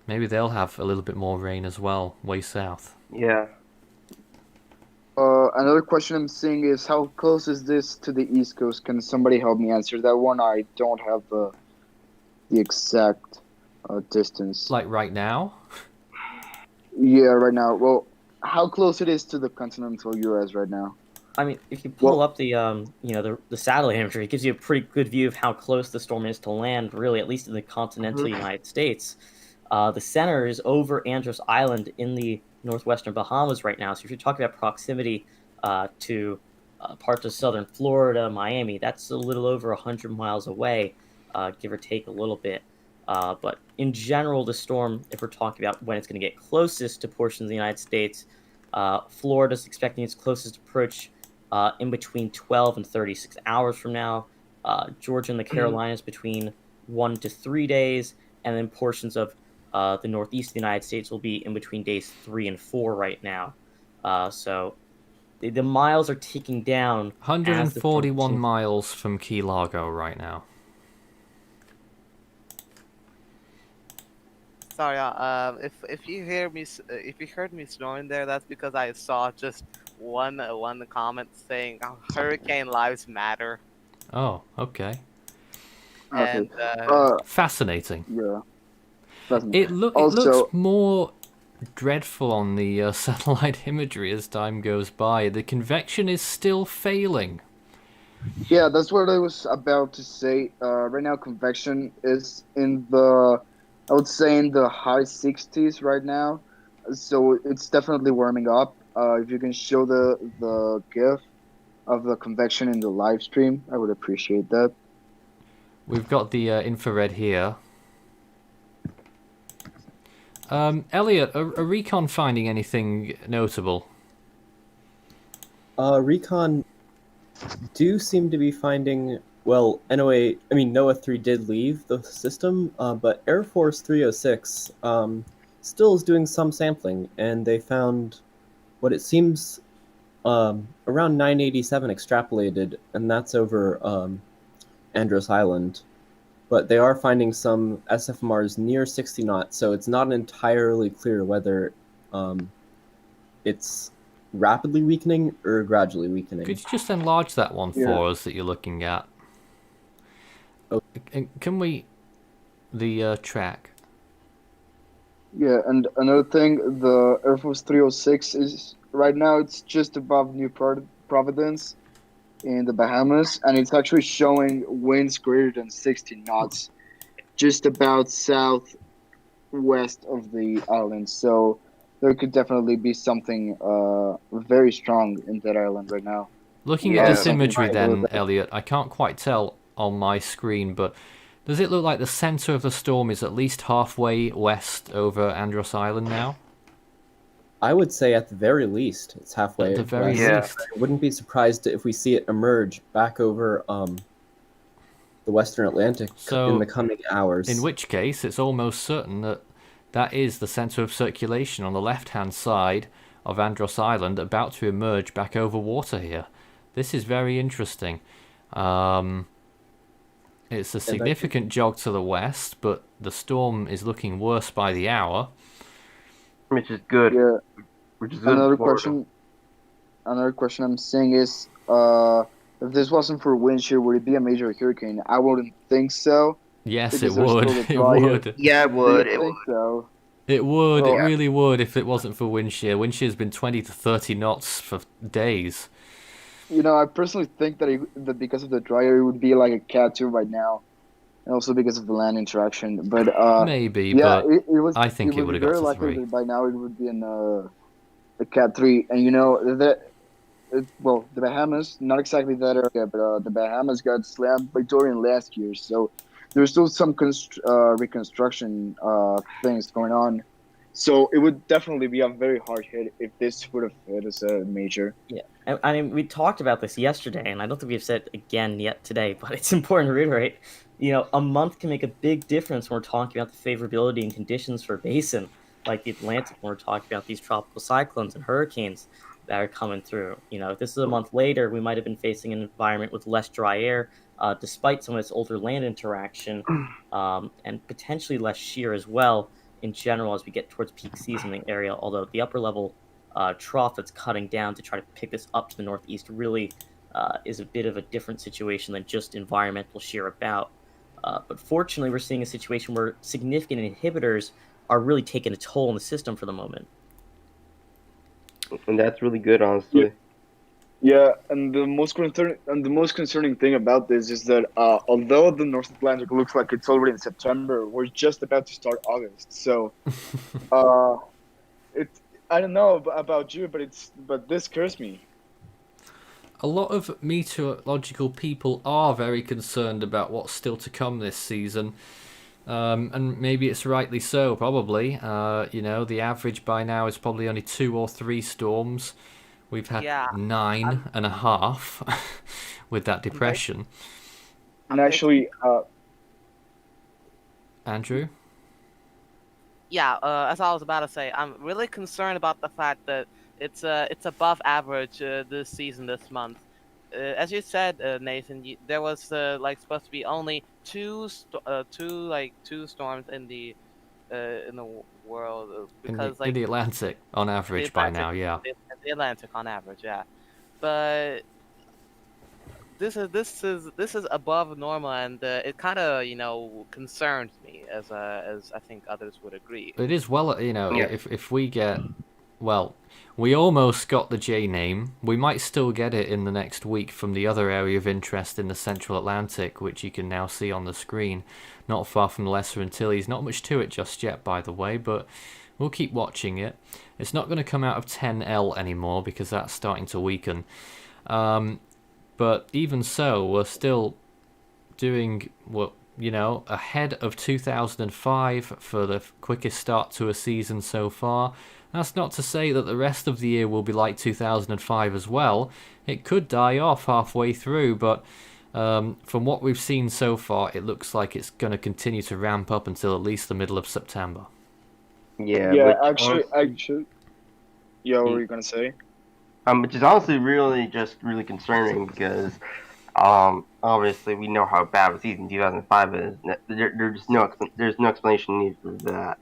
maybe they'll have a little bit more rain as well, way south. Yeah. Another question I'm seeing is how close is this to the East Coast? Can somebody help me answer that one? I don't have the exact distance. Like right now? Yeah, right now. Well, how close it is to the continental U.S. right now? I mean, if you pull up the the satellite imagery, it gives you a pretty good view of how close the storm is to land. Really, at least in the continental United States. The center is over Andros Island in the Northwestern Bahamas right now. So if you're talking about proximity to parts of southern Florida, Miami, that's a little over 100 miles away, give or take a little bit. But in general, the storm, if we're talking about when it's going to get closest to portions of the United States, Florida's expecting its closest approach in between 12 and 36 hours from now. Georgia and the Carolinas between 1 to 3 days, and then portions of the northeast of the United States will be in between days 3 and 4 right now. So the miles are ticking down. 141 miles from Key Largo right now. Sorry, if you hear me, if you heard me snoring there, that's because I saw just one comment saying "Hurricane lives matter." Oh, okay. And fascinating. Yeah. It looks more dreadful on the satellite imagery as time goes by. The convection is still failing. Yeah, that's what I was about to say. Right now, convection is in the, I would say, in the high 60s right now. So it's definitely warming up. If you can show the GIF of the convection in the live stream, I would appreciate that. We've got the infrared here. Elliot, are Recon finding anything notable? Recon do seem to be finding, well, NOAA 3 did leave the system, but Air Force 306 still is doing some sampling, and they found what it seems around 987 extrapolated, and that's over Andros Island. But they are finding some SFMRs near 60 knots, so it's not entirely clear whether it's rapidly weakening or gradually weakening. Could you just enlarge that one for us that you're looking at? Okay. Can we... the track? Yeah, and another thing, the Air Force 306 is, right now, it's just above New Providence in the Bahamas, and it's actually showing winds greater than 60 knots, just about southwest of the island. So there could definitely be something very strong in that island right now. Looking at this imagery then, Elliot, I can't quite tell on my screen, but does it look like the center of the storm is at least halfway west over Andros Island now? I would say at the very least it's halfway. At the very least. I wouldn't be surprised if we see it emerge back over the Western Atlantic in the coming hours. In which case, it's almost certain that that is the center of circulation on the left-hand side of Andros Island, about to emerge back over water here. This is very interesting. It's a significant jog to the west, but the storm is looking worse by the hour. Which is good. Yeah. Which is good. Another question I'm saying is, if this wasn't for wind shear, would it be a major hurricane? I wouldn't think so. Yes, it would. It would. Yeah, it would. It would. It would. It really would if it wasn't for wind shear. Wind shear's been 20 to 30 knots for days. You know, I personally think that because of the dryer, it would be like a Cat 2 right now. And also because of the land interaction, but maybe, yeah, but I think it would have got to 3. By now, it would be in a Cat 3, and you know the Bahamas, not exactly that area, but the Bahamas got slammed by Dorian last year, so there's still some reconstruction things going on. So it would definitely be a very hard hit if this would have hit as a major. Yeah, I mean, we talked about this yesterday, and I don't think we've said it again yet today, but it's important to reiterate. You know, a month can make a big difference when we're talking about the favorability and conditions for a basin like the Atlantic, when we're talking about these tropical cyclones and hurricanes that are coming through. You know, if this is a month later, we might have been facing an environment with less dry air, despite some of its older land interaction, and potentially less shear as well in general as we get towards peak season in the area, although the upper level trough that's cutting down to try to pick this up to the northeast really is a bit of a different situation than just environmental shear about. But fortunately, we're seeing a situation where significant inhibitors are really taking a toll on the system for the moment. And that's really good, honestly. Yeah, and the most concerning thing about this is that although the North Atlantic looks like it's already in September, we're just about to start August. So, I don't know about you, but this scares me. A lot of meteorological people are very concerned about what's still to come this season. And maybe it's rightly so, probably. The average by now is probably only 2 or 3 storms. We've had 9.5 with that depression. And actually, Andrew? Yeah, as I was about to say, I'm really concerned about the fact that it's above average this season, this month. As you said, Nathan, there was supposed to be only two storms in the world because in the Atlantic on average by now, yeah. The Atlantic on average, yeah. But this is above normal, and it kind of concerns me, as I think others would agree. It is if we get, well, we almost got the J name. We might still get it in the next week from the other area of interest in the Central Atlantic, which you can now see on the screen, not far from the Lesser Antilles. Not much to it just yet, by the way, but we'll keep watching it. It's not going to come out of 10L anymore because that's starting to weaken. But even so, we're still doing ahead of 2005 for the quickest start to a season so far. That's not to say that the rest of the year will be like 2005 as well. It could die off halfway through, but from what we've seen so far, it looks like it's going to continue to ramp up until at least the middle of September. Yeah, actually, yeah, what were you going to say? Which is honestly really concerning because obviously we know how bad the season 2005 is. There's no explanation needed for that.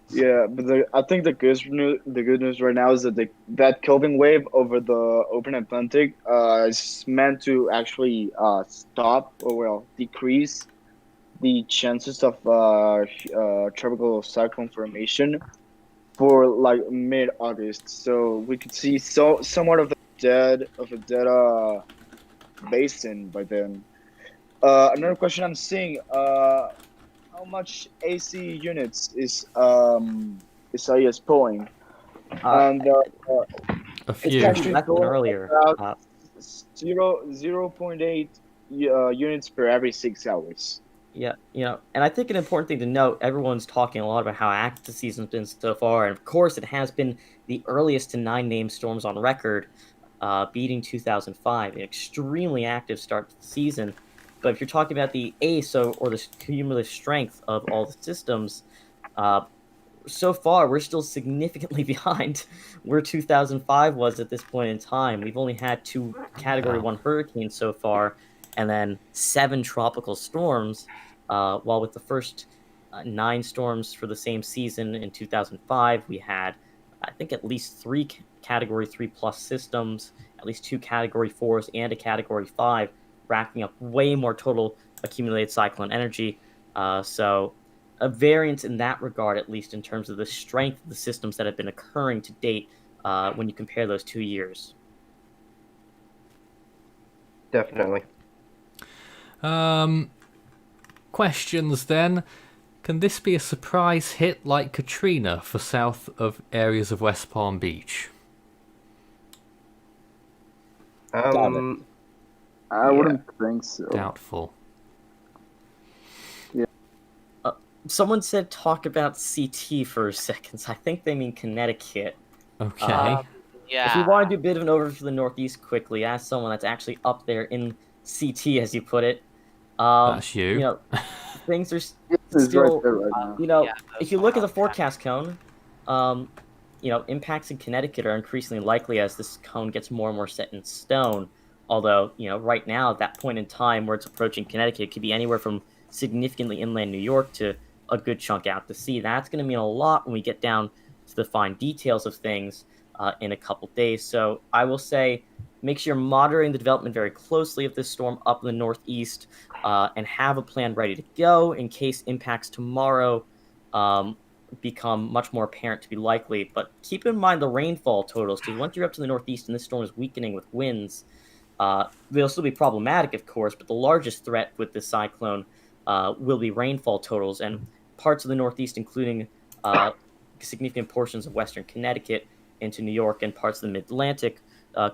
Yeah, but I think the good news right now is that that Kelvin wave over the open Atlantic is meant to actually decrease the chances of tropical cyclone formation for like mid-August. So we could see somewhat of a dead basin by then. Another question I'm seeing. How much AC units is Isaias pulling? And a few. It's actually earlier. 0.8 units per every 6 hours. Yeah, and I think an important thing to note, everyone's talking a lot about how active the season's been so far, and of course it has been the earliest to 9 named storms on record, beating 2005, an extremely active start to the season. But if you're talking about the ACE or the cumulative strength of all the systems, so far we're still significantly behind where 2005 was at this point in time. We've only had 2 Category 1 hurricanes so far, and then 7 tropical storms, while with the first 9 storms for the same season in 2005, we had, I think, at least 3 Category 3 plus systems, at least 2 Category 4s and a Category 5, racking up way more total accumulated cyclone energy. So a variance in that regard, at least in terms of the strength of the systems that have been occurring to date when you compare those 2 years. Definitely. Questions then. Can this be a surprise hit like Katrina for south of areas of West Palm Beach? I wouldn't think so. Doubtful. Yeah. Someone said talk about CT for a second. I think they mean Connecticut. Okay. Yeah. If you want to do a bit of an overview for the Northeast quickly, ask someone that's actually up there in CT, as you put it. That's you. Things are It's still, right there right now. if you look at the forecast cone, impacts in Connecticut are increasingly likely as this cone gets more and more set in stone. Although, right now, at that point in time where it's approaching Connecticut, it could be anywhere from significantly inland New York to a good chunk out to sea. That's going to mean a lot when we get down to the fine details of things in a couple days. So I will say, make sure you're monitoring the development very closely of this storm up in the northeast, and have a plan ready to go in case impacts tomorrow become much more apparent to be likely. But keep in mind the rainfall totals, because once you're up to the northeast and this storm is weakening with winds, they'll still be problematic, of course, but the largest threat with this cyclone will be rainfall totals, and parts of the northeast, including significant portions of western Connecticut into New York and parts of the mid-Atlantic,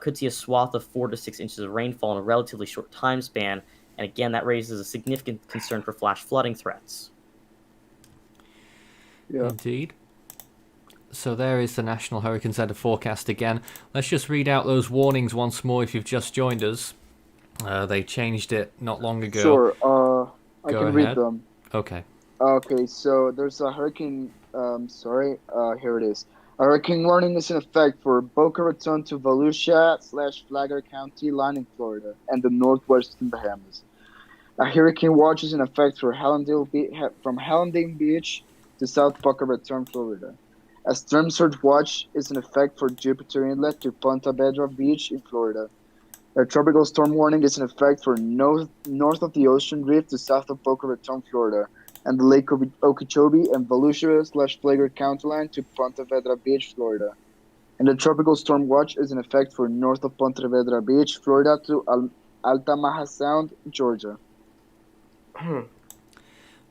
could see a swath of 4 to 6 inches of rainfall in a relatively short time span. And again, that raises a significant concern for flash flooding threats. Yeah. Indeed. So there is the National Hurricane Center forecast again. Let's just read out those warnings once more if you've just joined us. They changed it not long ago. Sure. I Go can ahead. read them. Okay. Okay, so there's a hurricane. Here it is. A hurricane warning is in effect for Boca Raton to Volusia/Flagler County line in Florida and the Northwestern Bahamas. A hurricane watch is in effect for from Hallandale Beach to South Boca Raton, Florida. A storm surge watch is in effect for Jupiter Inlet to Ponta Vedra Beach in Florida. A tropical storm warning is in effect for north of the Ocean Reef to south of Boca Raton, Florida, and the Lake Okeechobee and Volusia/Flagler County line to Ponta Vedra Beach, Florida. And the tropical storm watch is in effect for north of Ponta Vedra Beach, Florida to Altamaha Sound, Georgia.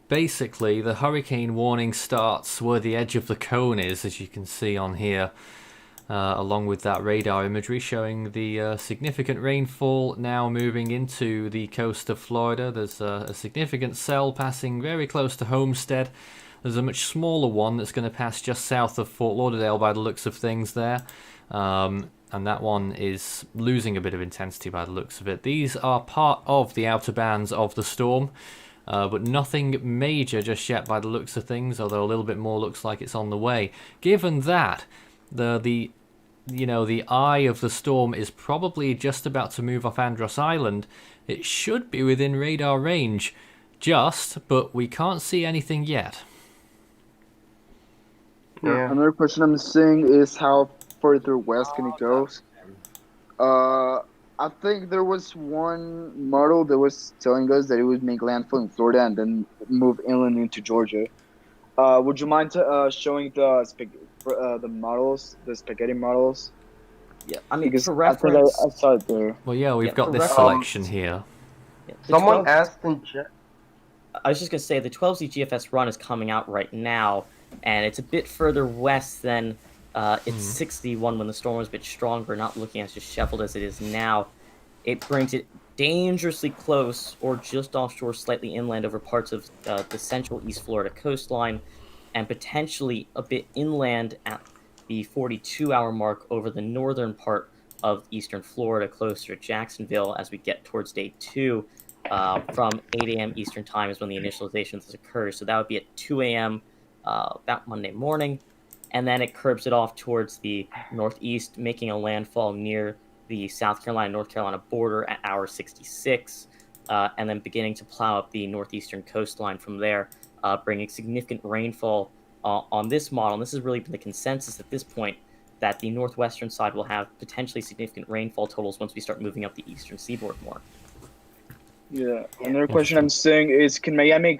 Basically, the hurricane warning starts where the edge of the cone is, as you can see on here, along with that radar imagery showing the significant rainfall now moving into the coast of Florida. There's a significant cell passing very close to Homestead. There's a much smaller one that's going to pass just south of Fort Lauderdale by the looks of things there. And that one is losing a bit of intensity by the looks of it. These are part of the outer bands of the storm. But nothing major just yet by the looks of things, although a little bit more looks like it's on the way. Given that the eye of the storm is probably just about to move off Andros Island, it should be within radar range, but we can't see anything yet. Yeah. Another question I'm seeing is how further west can it go? I think there was one model that was telling us that it would make landfall in Florida and then move inland into Georgia. Would you mind showing the models, the spaghetti models? Yeah, I mean, Because for reference, I think I saw it there. Well, yeah, we've got for this reference- selection here. Someone asked in chat. I was just going to say the 12Z GFS run is coming out right now, and it's a bit further west than its 61 when the storm was a bit stronger, not looking as disheveled as it is now. It brings it dangerously close or just offshore, slightly inland over parts of the central East Florida coastline, and potentially a bit inland at the 42-hour mark over the northern part of eastern Florida, closer to Jacksonville as we get towards day 2. From 8 a.m. Eastern Time is when the initialization of this occurs. So that would be at 2 a.m. About Monday morning. And then it curbs it off towards the northeast, making a landfall near the South Carolina-North Carolina border at hour 66, and then beginning to plow up the northeastern coastline from there, bringing significant rainfall on this model. And this has really been the consensus at this point, that the northwestern side will have potentially significant rainfall totals once we start moving up the eastern seaboard more. Yeah. Another question I'm saying is, can Miami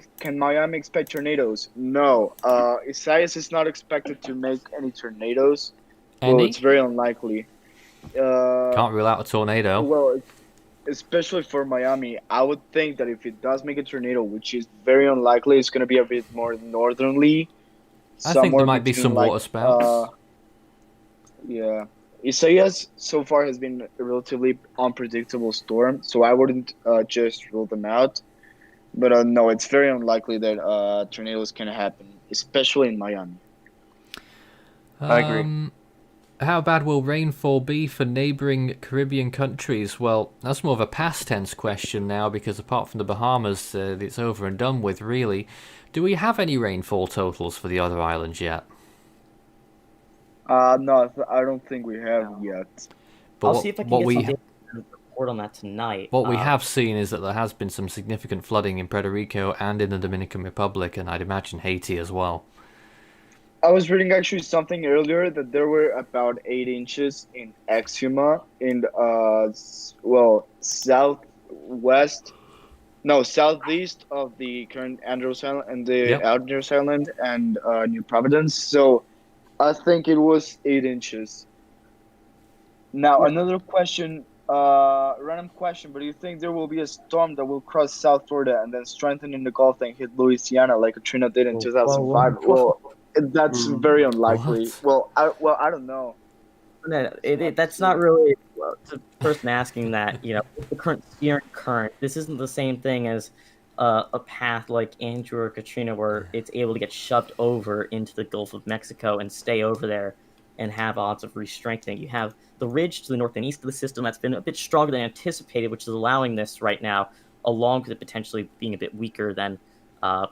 expect tornadoes? No. Isaias is not expected to make any tornadoes. Well, it's very unlikely. Can't rule out a tornado. Well, especially for Miami, I would think that if it does make a tornado, which is very unlikely, it's going to be a bit more northernly. I think there might be some water spouts. Yeah. Isaias so far has been a relatively unpredictable storm, so I wouldn't just rule them out. But no, it's very unlikely that tornadoes can happen, especially in Miami. I agree. How bad will rainfall be for neighbouring Caribbean countries? Well, that's more of a past tense question now, because apart from the Bahamas, it's over and done with, really. Do we have any rainfall totals for the other islands yet? No, I don't think we have yet. But I'll see if I can get some report on that tonight. What we have seen is that there has been some significant flooding in Puerto Rico and in the Dominican Republic, and I'd imagine Haiti as well. I was reading actually something earlier that there were about 8 inches in Exuma in southwest, no, southeast of the current Andros Island and the Yep. Andros Island and New Providence. So I think it was 8 inches. Now another question, random question, but do you think there will be a storm that will cross South Florida and then strengthen in the Gulf and hit Louisiana like Katrina did in 2005? Well, that's very unlikely. What? I don't know. That's not really the person asking that. With the current steering current, this isn't the same thing as a path like Andrew or Katrina, where it's able to get shoved over into the Gulf of Mexico and stay over there and have odds of re-strengthening. You have the ridge to the north and east of the system that's been a bit stronger than anticipated, which is allowing this right now, along with it potentially being a bit weaker than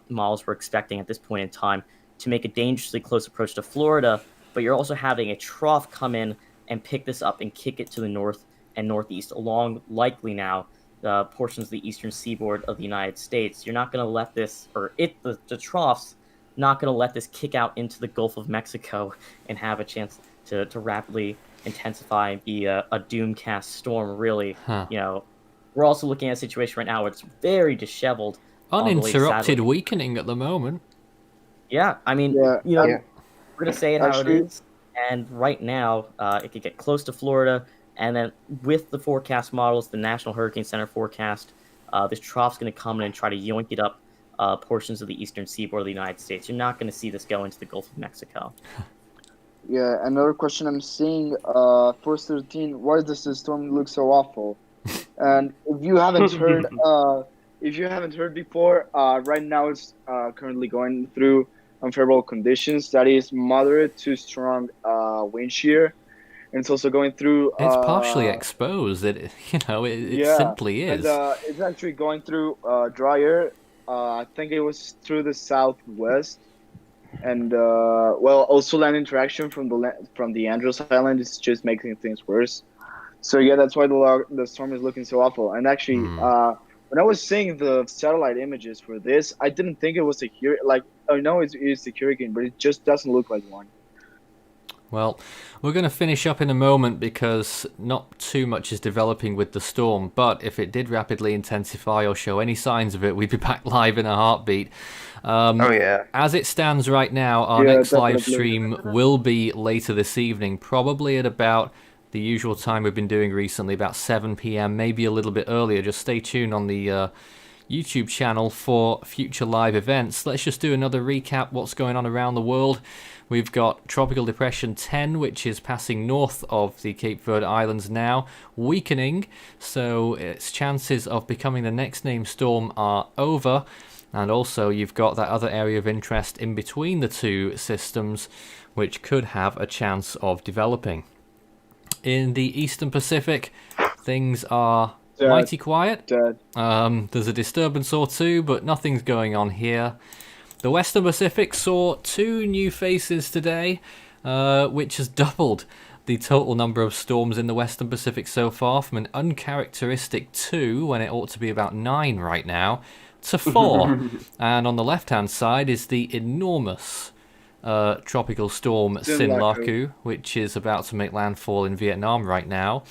models were expecting at this point in time, to make a dangerously close approach to Florida. But you're also having a trough come in and pick this up and kick it to the north and northeast, along likely now portions of the eastern seaboard of the United States. You're not going to let this, the trough's not going to let this kick out into the Gulf of Mexico and have a chance to rapidly intensify and be a doomcast storm, really. We're also looking at a situation right now where it's very disheveled. Uninterrupted weakening at the moment. Yeah, I mean, we're going to say it how it is. And right now, it could get close to Florida. And then with the forecast models, the National Hurricane Center forecast, this trough's going to come in and try to yoink it up portions of the eastern seaboard of the United States. You're not going to see this go into the Gulf of Mexico. Yeah, another question I'm seeing, Force 13, why does the storm look so awful? And if you haven't heard before, right now it's currently going through unfavorable conditions. That is moderate to strong wind shear. And it's also going through... it's partially exposed. It simply is. And it's actually going through dry air. I think it was through the southwest. And, also land interaction from the Andros Island is just making things worse. So, yeah, that's why the storm is looking so awful. And actually, when I was seeing the satellite images for this, I didn't think it was a hurricane. Like, I know it's a hurricane, but it just doesn't look like one. Well, we're going to finish up in a moment because not too much is developing with the storm, but if it did rapidly intensify or show any signs of it, we'd be back live in a heartbeat. As it stands right now, our next live stream will be later this evening, probably at about the usual time we've been doing recently, about 7 p.m, maybe a little bit earlier. Just stay tuned on the YouTube channel for future live events. Let's just do another recap what's going on around the world. We've got Tropical Depression 10, which is passing north of the Cape Verde Islands now, weakening, so its chances of becoming the next named storm are over. And also you've got that other area of interest in between the two systems, which could have a chance of developing. In the Eastern Pacific, things are mighty quiet. There's a disturbance or two, but nothing's going on here. The Western Pacific saw 2 new faces today, which has doubled the total number of storms in the Western Pacific so far, from an uncharacteristic 2, when it ought to be about 9 right now, to 4. And on the left-hand side is the enormous tropical storm Sinlaku, which is about to make landfall in Vietnam right now.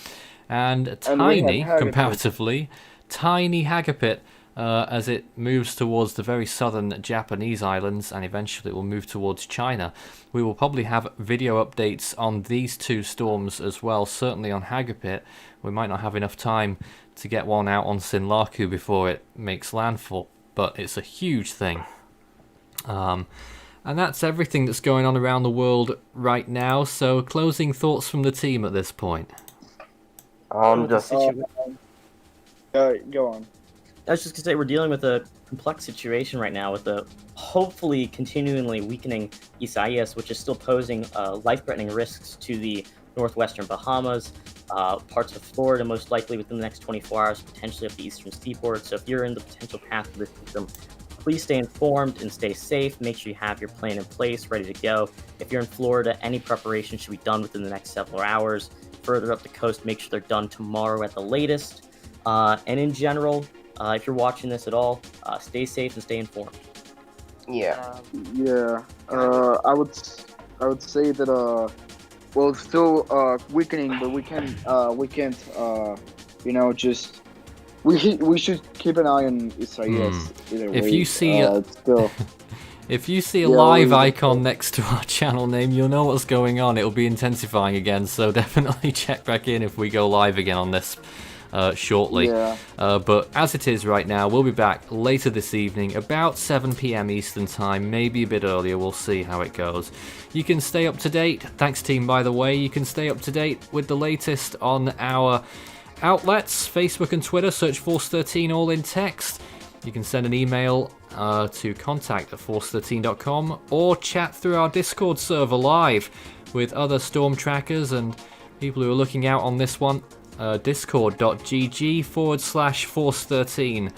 And comparatively, tiny Hagapit, as it moves towards the very southern Japanese islands, and eventually it will move towards China. We will probably have video updates on these 2 storms as well, certainly on Hagapit. We might not have enough time to get one out on Sinlaku before it makes landfall, but it's a huge thing. And that's everything that's going on around the world right now, so closing thoughts from the team at this point. Go on. I was just going to say, we're dealing with a complex situation right now with the hopefully continually weakening Isaias, which is still posing life-threatening risks to the Northwestern Bahamas, parts of Florida, most likely within the next 24 hours, potentially up the eastern seaboard. So if you're in the potential path of this system, please stay informed and stay safe. Make sure you have your plan in place, ready to go. If you're in Florida, any preparation should be done within the next several hours. Further up the coast, make sure they're done tomorrow at the latest. And in general, if you're watching this at all, stay safe and stay informed. Yeah. I would I would say that well, it's still weakening, but we can't you know, just we should keep an eye on Isaias either way. If you see still. If you see a live icon next to our channel name, you'll know what's going on. It'll be intensifying again, so definitely check back in if we go live again on this shortly. Yeah. But as it is right now, we'll be back later this evening, about 7 p.m. Eastern Time, maybe a bit earlier. We'll see how it goes. You can stay up to date. Thanks, team, by the way. You can stay up to date with the latest on our outlets, Facebook and Twitter. Search Force13 all in text. You can send an email to contact@force13.com or chat through our Discord server live with other storm trackers and people who are looking out on this one. Discord.gg/Force13.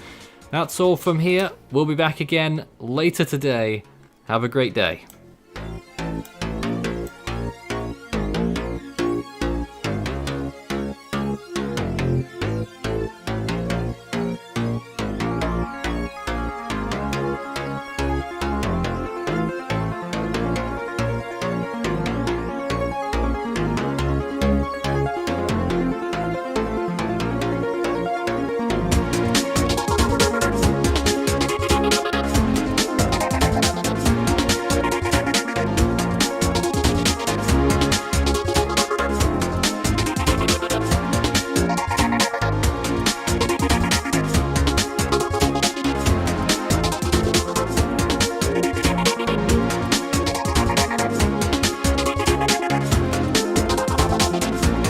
That's all from here. We'll be back again later today. Have a great day.